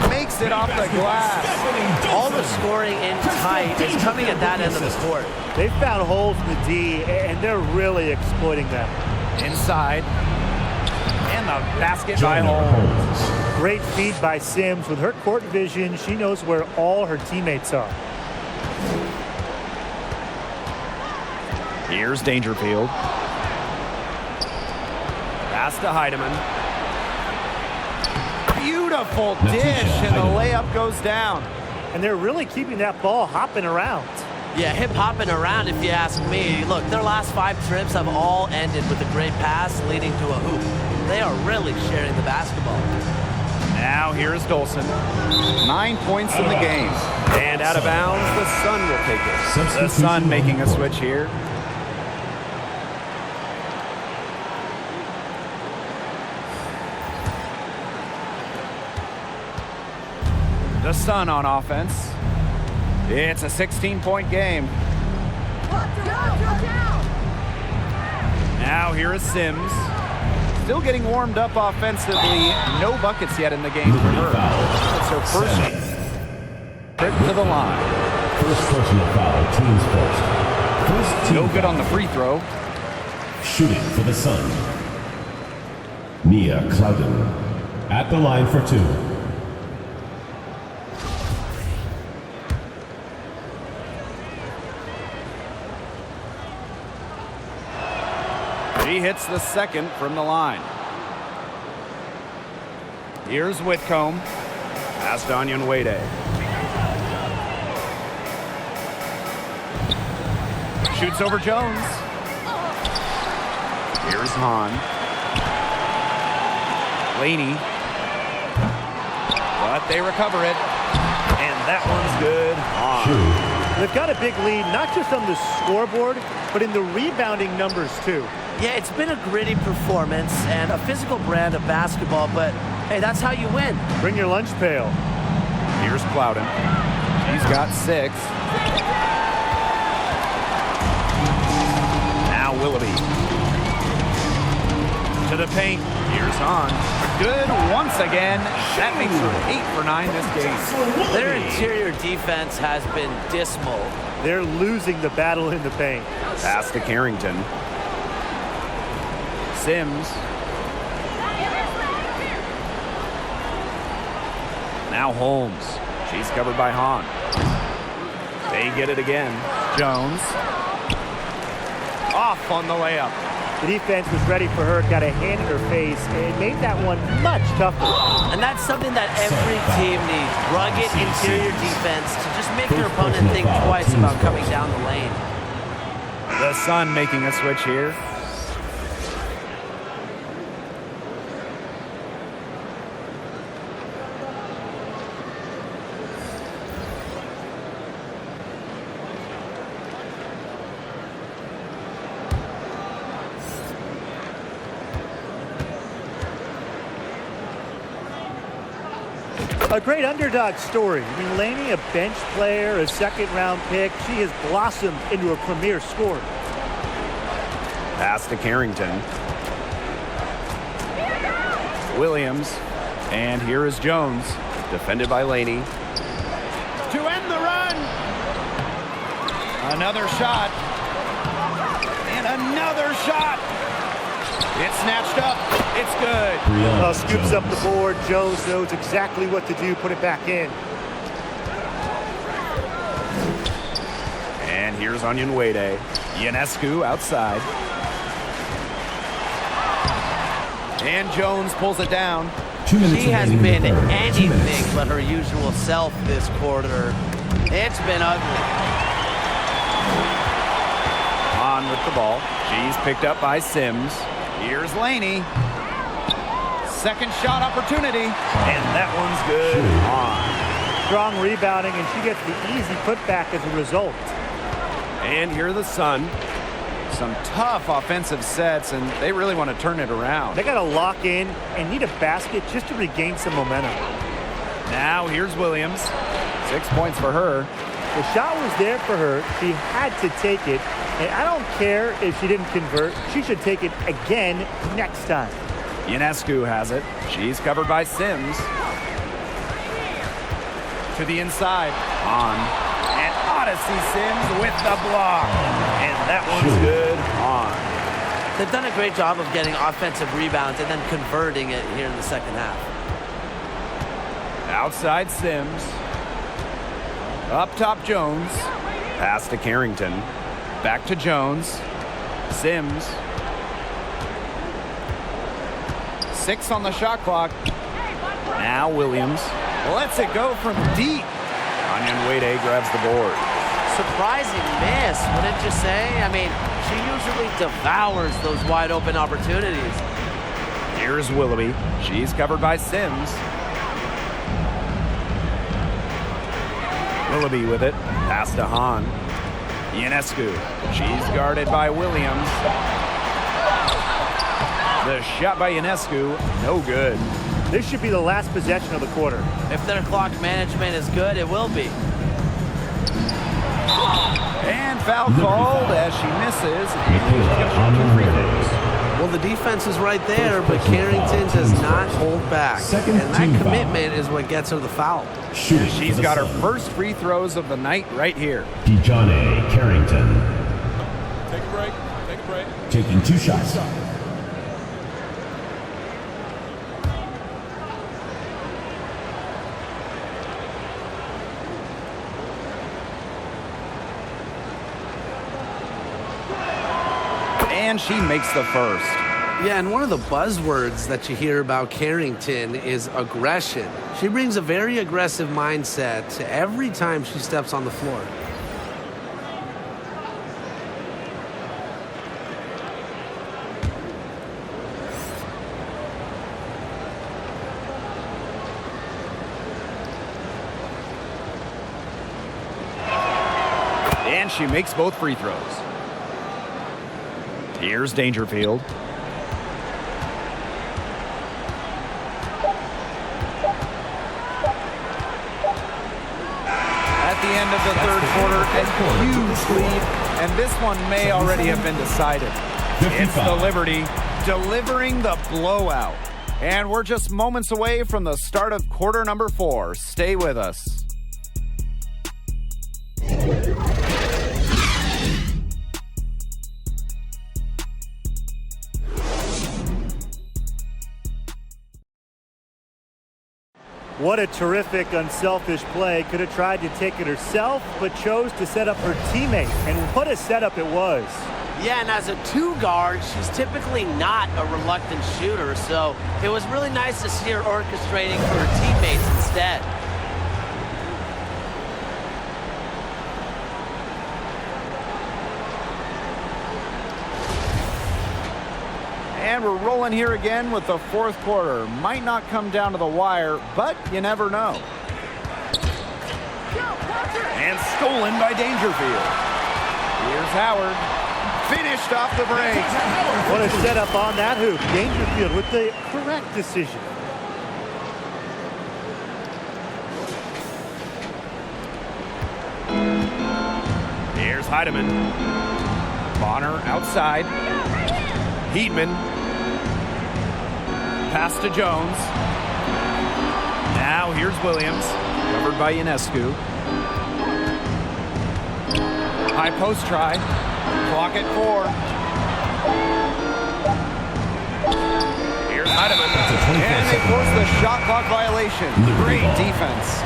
Makes knocks it off the glass.
All the scoring in tight is coming at that end of the court.
They found holes in the D, and they're really exploiting them.
Inside. And the basket by Holmes.
Great feed by Sims. With her court vision, she knows where all her teammates are.
Here's Dangerfield. Pass to Heidemann. Beautiful dish, and the layup goes down.
And they're really keeping that ball hopping around.
Yeah, hip hopping around if you ask me. Look, their last 5 trips have all ended with a great pass leading to a hoop. They are really sharing the basketball.
Now here's Dolson. 9 points in the game. And out of bounds, the Sun will take it. The Sun making a switch here. The Sun on offense. It's a 16-point game. Now here is Sims. Still getting warmed up offensively. No buckets yet in the game for her. It's her first trip to the line.
First personal foul, teams first. First team
No good
foul.
on the free throw.
Shooting for the Sun. Mia Clouden at the line for 2.
She hits the second from the line. Here's Whitcomb. Pass to Onyenwere. Shoots over Jones. Here's Hahn. Laney. But they recover it. And that one's good. Hahn.
They've got a big lead, not just on the scoreboard, but in the rebounding numbers, too.
Yeah, it's been a gritty performance and a physical brand of basketball, but hey, that's how you win.
Bring your lunch pail.
Here's Clouden. She's got 6. Now Willoughby. To the paint. Here's Hahn. Good once again. That makes her 8 for 9 this game.
Their interior defense has been dismal.
They're losing the battle in the paint.
Pass to Carrington. Sims. Now Holmes. She's covered by Hahn. They get it again. Jones. Off on the layup.
The defense was ready for her, got a hand in her face, and made that one much tougher.
And that's something that every team needs. Rugged interior defense to just make your opponent think twice about coming down the lane.
The Sun making a switch here.
A great underdog story. I mean, Laney, a bench player, a second-round pick, she has blossomed into a premier scorer.
Pass to Carrington. Williams. And here is Jones. Defended by Laney. To end the run. Another shot. And another shot. It's snatched up. It's good.
Scoops up the board. Jones knows exactly what to do. Put it back in.
And here's Onyenwere. Ionescu outside. And Jones pulls it down.
She has been anything but her usual self this quarter. It's been ugly.
On with the ball. She's picked up by Sims. Here's Laney. Second shot opportunity. And that one's good. On.
Strong rebounding, and she gets the easy putback as a result.
And here are the Sun. Some tough offensive sets, and they really want to turn it around.
They got to lock in and need a basket just to regain some momentum.
Now here's Williams. 6 points for her.
The shot was there for her. She had to take it. And I don't care if she didn't convert. She should take it again next time.
Ionescu has it. She's covered by Sims. To the inside. On. And Odyssey Sims with the block. And that one's good. On.
They've done a great job of getting offensive rebounds and then converting it here in the second half.
Outside Sims. Up top Jones.
Pass to Carrington.
Back to Jones. Sims. 6 on the shot clock. Now Williams lets it go from deep.
Onion Wade grabs the board.
Surprising miss, wouldn't you say? I mean, she usually devours those wide open opportunities.
Here's Willoughby. She's covered by Sims. Willoughby with it.
Pass to Hahn.
Ionescu. She's guarded by Williams. The shot by Ionescu, no good.
This should be the last possession of the quarter.
If their clock management is good, it will be.
And foul called as she misses. And she's going to shoot 2 free throws.
Well, the defense is right there, but Carrington does not hold back. And that commitment is what gets her the foul.
She's got her first free throws of the night right here.
Dejounte Carrington.
Take a break. Take a break.
Taking 2 shots.
And she makes the first.
Yeah, and one of the buzzwords that you hear about Carrington is aggression. She brings a very aggressive mindset to every time she steps on the floor.
And she makes both free throws. Here's Dangerfield. At the end of the third quarter, a huge lead, and this one may already have been decided. It's the Liberty delivering the blowout. And we're just moments away from the start of quarter number 4. Stay with us.
What a terrific, unselfish play. Could have tried to take it herself, but chose to set up her teammate. And what a setup it was.
Yeah, and as a 2 guard, she's typically not a reluctant shooter, so it was really nice to see her orchestrating for her teammates instead.
And we're rolling here again with the fourth quarter. Might not come down to the wire, but you never know. And stolen by Dangerfield. Here's Howard. Finished off the break.
What a setup on that hoop. Dangerfield with the correct decision.
Here's Heidemann. Bonner outside. Heatman. Pass to Jones. Now here's Williams. Covered by Ionescu. High post try. Clock at 4. Here's Heidemann. And they force the shot clock violation. Great defense.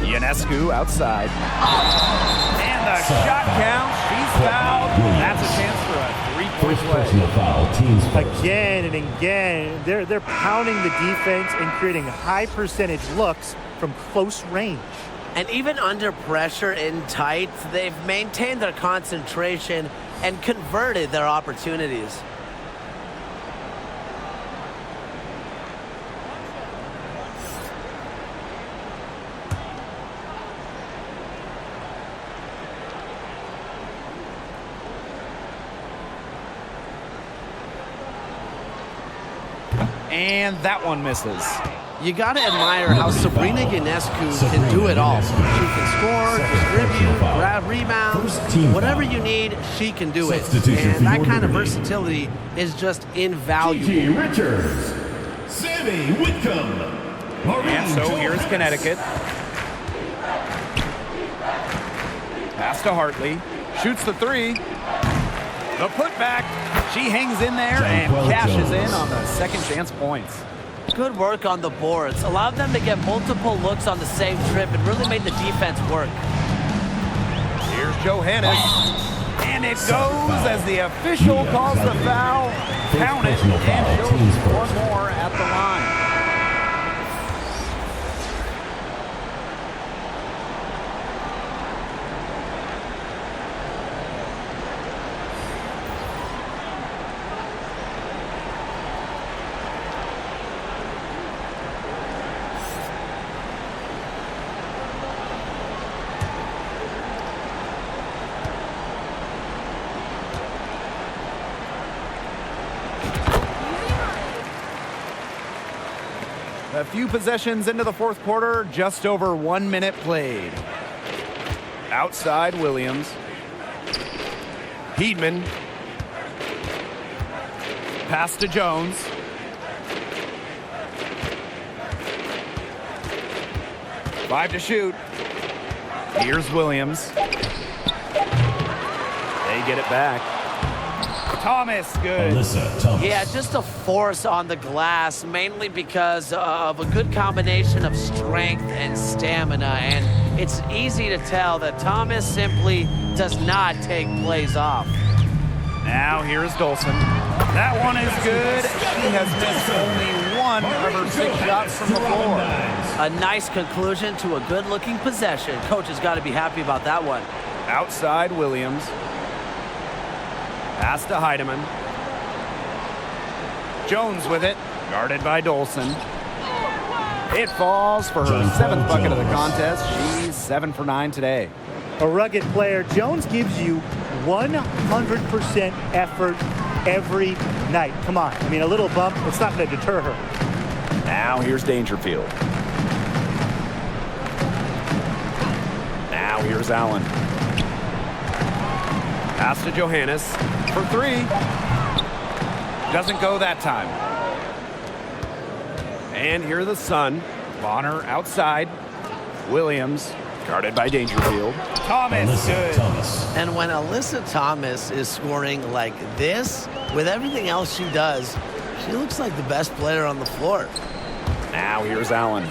Ionescu outside. And the shot count. She's fouled. That's a chance for a 3-point
Personal
play.
foul, teams first.
Again and again, they're pounding the defense and creating high percentage looks from close range.
And even under pressure in tight, they've maintained their concentration and converted their opportunities.
And that one misses.
You got to admire how Sabrina Ionescu can do it all. She can score, distribute, grab rebounds, whatever you need, she can do it. And that kind of versatility is just invaluable.
Gigi Richards, Sammy Whitcomb,
And so here's Connecticut. Pass to Hartley. Shoots the three. The putback. She hangs in there and cashes in on the second chance points.
Good work on the boards. Allowed them to get multiple looks on the same trip and really made the defense work.
Here's Johannes. And it goes as the official calls the foul. Count it, and she'll shoot one more at the line. A few possessions into the fourth quarter, just over 1 minute played. Outside Williams. Heedman. Pass to Jones. Five to shoot. Here's Williams. They get it back. Thomas, good.
Yeah, just a force on the glass, mainly because of a good combination of strength and stamina. And it's easy to tell that Thomas simply does not take plays off.
Now here's Dolson. That one is good. She has missed only one of her 6 shots from the floor.
A nice conclusion to a good-looking possession. Coach has got to be happy about that one.
Outside Williams. Pass to Heidemann. Jones with it, guarded by Dolson. It falls for her 7th bucket of the contest. She's 7 for 9 today.
A rugged player. Jones gives you 100% effort every night. Come on. I mean, a little bump, it's not going to deter her.
Now here's Dangerfield. Now here's Allen. Pass to Johannes for 3. Doesn't go that time. And here the Sun. Bonner outside. Williams, guarded by Dangerfield. Thomas, good.
And when Alyssa Thomas is scoring like this, with everything else she does, she looks like the best player on the floor.
Now here's Allen.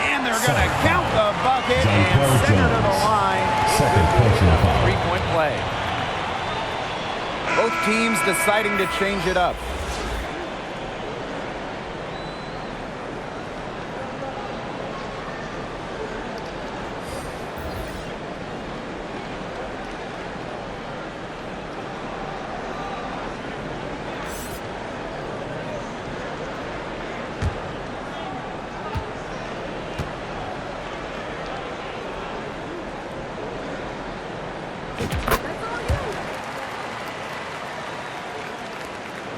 And they're going to count the bucket and send her to the line.
Second personal foul.
3-point play. Both teams deciding to change it up.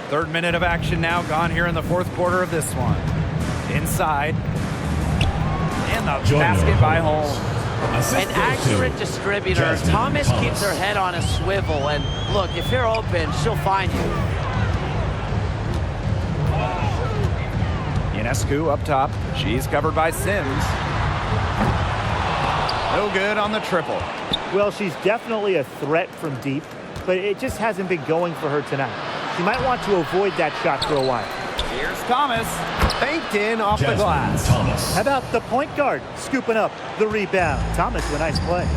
Third minute of action now gone here in the fourth quarter of this one. Inside. And the basket by Holmes.
An accurate distributor. Thomas keeps her head on a swivel. And look, if you're open, she'll find you.
Ionescu up top. She's covered by Sims. No good on the triple.
Well, she's definitely a threat from deep, but it just hasn't been going for her tonight. She might want to avoid that shot for a while.
Here's Thomas. Faked in off the glass.
How about the point guard scooping up the rebound? Thomas with a nice play.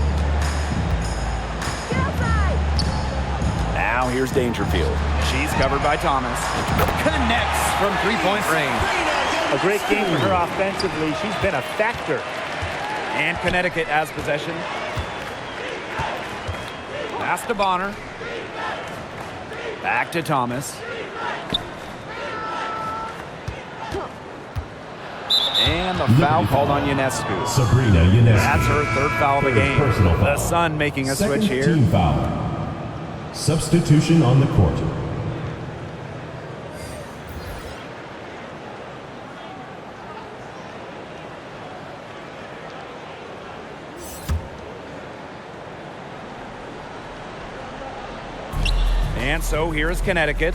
Now here's Dangerfield. She's covered by Thomas. Connects from 3-point range.
A great game for her offensively. She's been a factor.
And Connecticut has possession. Pass to Bonner. Back to Thomas. And the foul called on Ionescu.
Sabrina Ionescu.
That's her 3rd foul of the game. The Sun making a switch here.
Team foul. Substitution on the court.
And so here's Connecticut.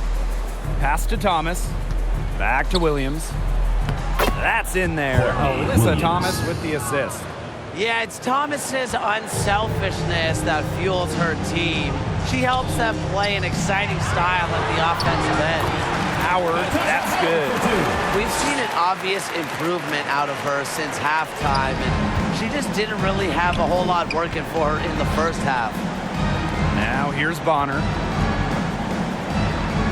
Pass to Thomas. Back to Williams. That's in there. Alyssa Thomas with the assist.
Yeah, it's Thomas's unselfishness that fuels her team. She helps them play an exciting style at the offensive end.
Howard, that's good.
We've seen an obvious improvement out of her since halftime, and she just didn't really have a whole lot working for her in the first half.
Now here's Bonner.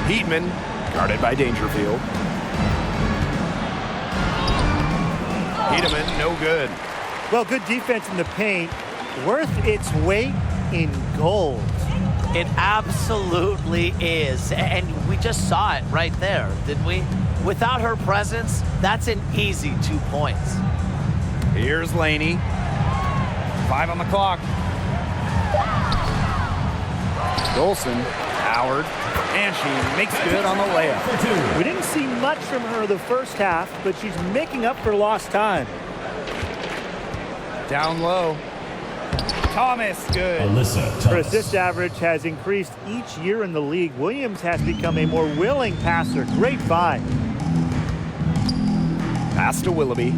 Heatman, guarded by Dangerfield. Heatman, no good.
Well, good defense in the paint, worth its weight in gold.
It absolutely is, and we just saw it right there, didn't we? Without her presence, that's an easy 2 points.
Here's Laney. 5 on the clock. Dolson, Howard, and she makes good on the layup.
We didn't see much from her the first half, but she's making up for lost time.
Down low. Thomas, good.
Her assist average has increased each year in the league. Williams has become a more willing passer. Great buy.
Pass to Willoughby.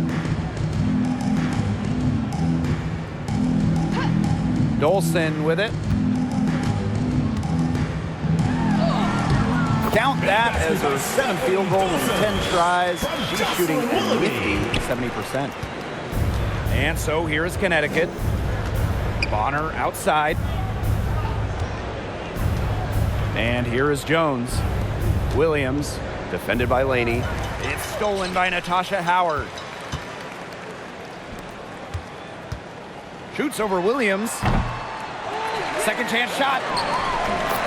Dolson with it. Count that as her 7th field goal in 10 tries. She's shooting a nifty 70%. And so here's Connecticut. Bonner outside. And here is Jones. Williams, defended by Laney. It's stolen by Natasha Howard. Shoots over Williams. Second chance shot.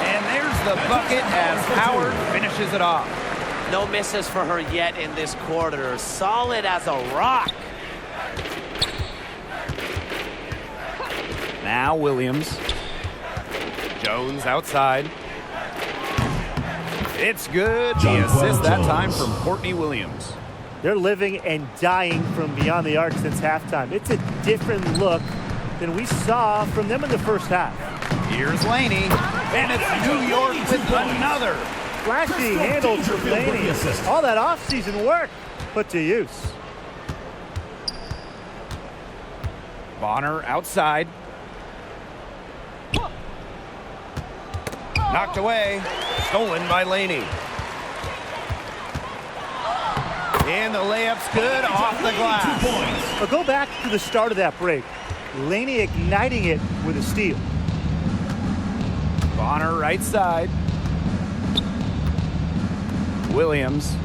And there's the bucket as Howard finishes it off.
No misses for her yet in this quarter. Solid as a rock.
Now Williams. Jones outside. It's good. The assist that time from Courtney Williams.
They're living and dying from beyond the arc since halftime. It's a different look than we saw from them in the first half.
Here's Laney, and it's New York with another.
Flashy handles from Laney. All that offseason work put to use.
Bonner outside. Knocked away. Stolen by Laney. And the layup's good off the glass.
But go back to the start of that break. Laney igniting it with a steal.
Bonner right side. Williams.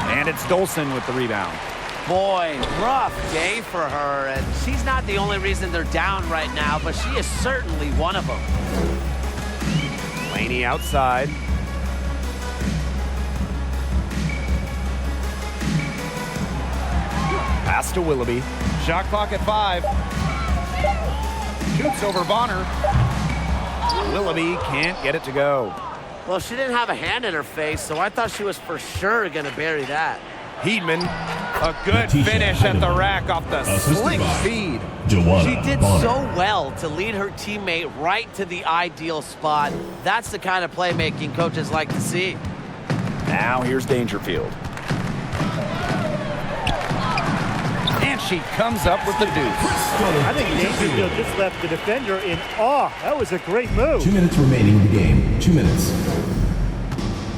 And it's Dolson with the rebound.
Boy, rough day for her, and she's not the only reason they're down right now, but she is certainly one of them.
Laney outside. Pass to Willoughby. Shot clock at 5. Shoots over Bonner. Willoughby can't get it to go.
Well, she didn't have a hand in her face, so I thought she was for sure going to bury that.
Heatman, a good finish at the rack off the slick feed.
She did so well to lead her teammate right to the ideal spot. That's the kind of playmaking coaches like to see.
Now here's Dangerfield. And she comes up with the deuce.
I think Dangerfield just left the defender in awe. That was a great move.
2 minutes remaining in the game. 2 minutes.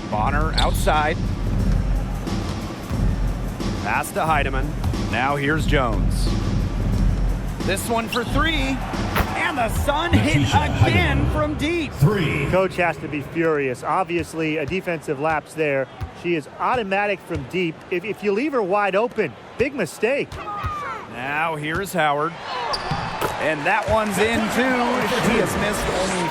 Bonner outside. Pass to Heidemann. Now here's Jones. This one for 3. And the Sun hit again from deep.
3.
Coach has to be furious. Obviously, a defensive lapse there. She is automatic from deep. If you leave her wide open, big mistake.
Now here's Howard. And that one's in too. She has missed only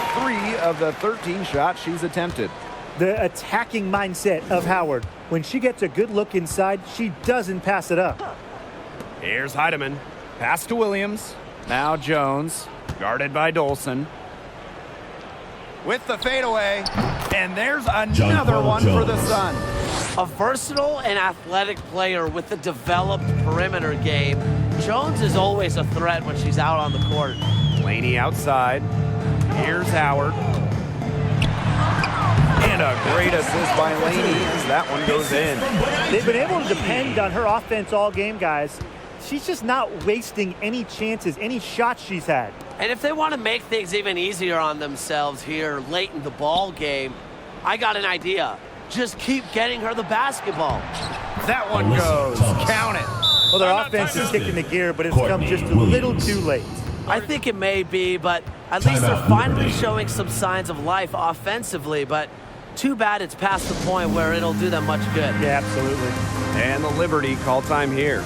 3 of the 13 shots she's attempted.
The attacking mindset of Howard. When she gets a good look inside, she doesn't pass it up.
Here's Heidemann. Pass to Williams. Now Jones, guarded by Dolson. With the fadeaway. And there's another one for the Sun.
A versatile and athletic player with a developed perimeter game. Jones is always a threat when she's out on the court.
Laney outside. Here's Howard. And a great assist by Laney as that one goes in.
They've been able to depend on her offense all game, guys. She's just not wasting any chances, any shots she's had.
And if they want to make things even easier on themselves here late in the ball game, I got an idea. Just keep getting her the basketball.
That one goes. Count it.
Well, their offense is kicking the gear, but it's come just a little too late.
I think it may be, but at least they're finally showing some signs of life offensively. But too bad it's past the point where it'll do them much good.
Yeah, absolutely.
And the Liberty call time here.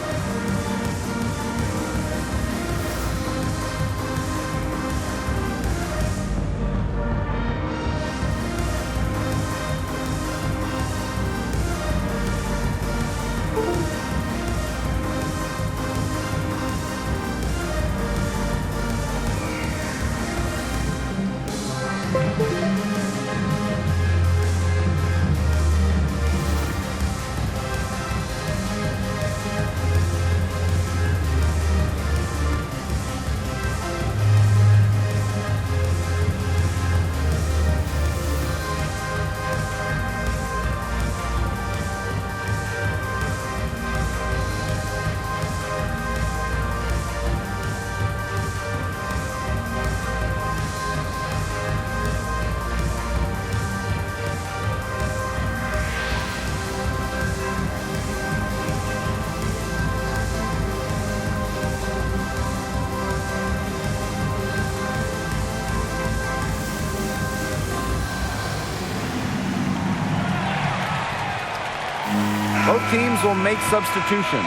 Both teams will make substitutions.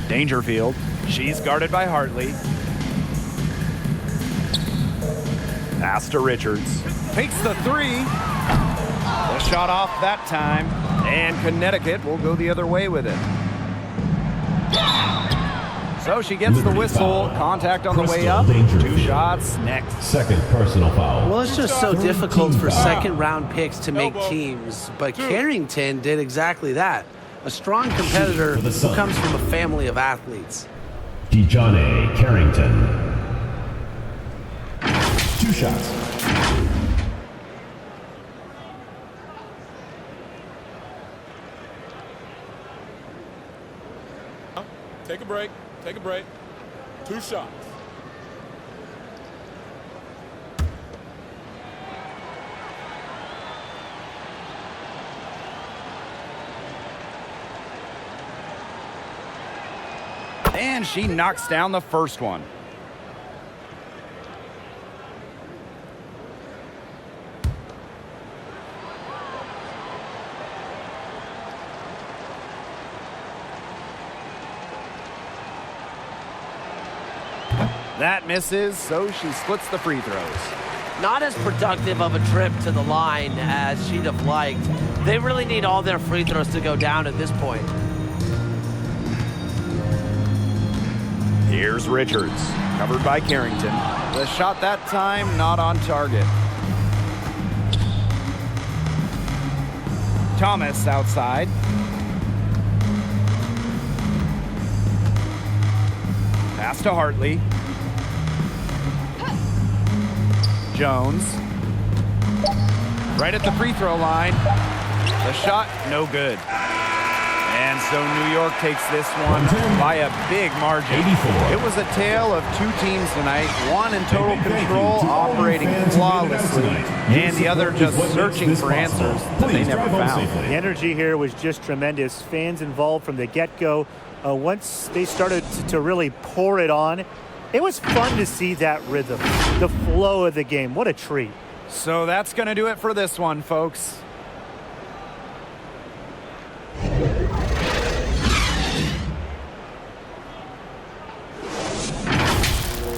Dangerfield. She's guarded by Hartley. Pass to Richards. Takes the three. The shot off that time. And Connecticut will go the other way with it. So she gets the whistle. Contact on the way up. 2 shots next.
Second personal foul.
Well, it's just so difficult for second-round picks to make teams, but Carrington did exactly that. A strong competitor who comes from a family of athletes.
Dejohnne Carrington. 2 shots.
Take a break. Take a break. 2 shots.
And she knocks down the first one. That misses, so she splits the free throws.
Not as productive of a trip to the line as she'd have liked. They really need all their free throws to go down at this point.
Here's Richards, covered by Carrington.
The shot that time not on target. Thomas outside. Pass to Hartley. Jones. Right at the free throw line. The shot, no good. And so New York takes this one by a big margin.
84.
It was a tale of 2 teams tonight. One in total control, operating flawlessly, and the other just searching for answers that they never found.
The energy here was just tremendous. Fans involved from the get-go. Once they started to really pour it on, it was fun to see that rhythm, the flow of the game. What a treat.
So that's going to do it for this one, folks.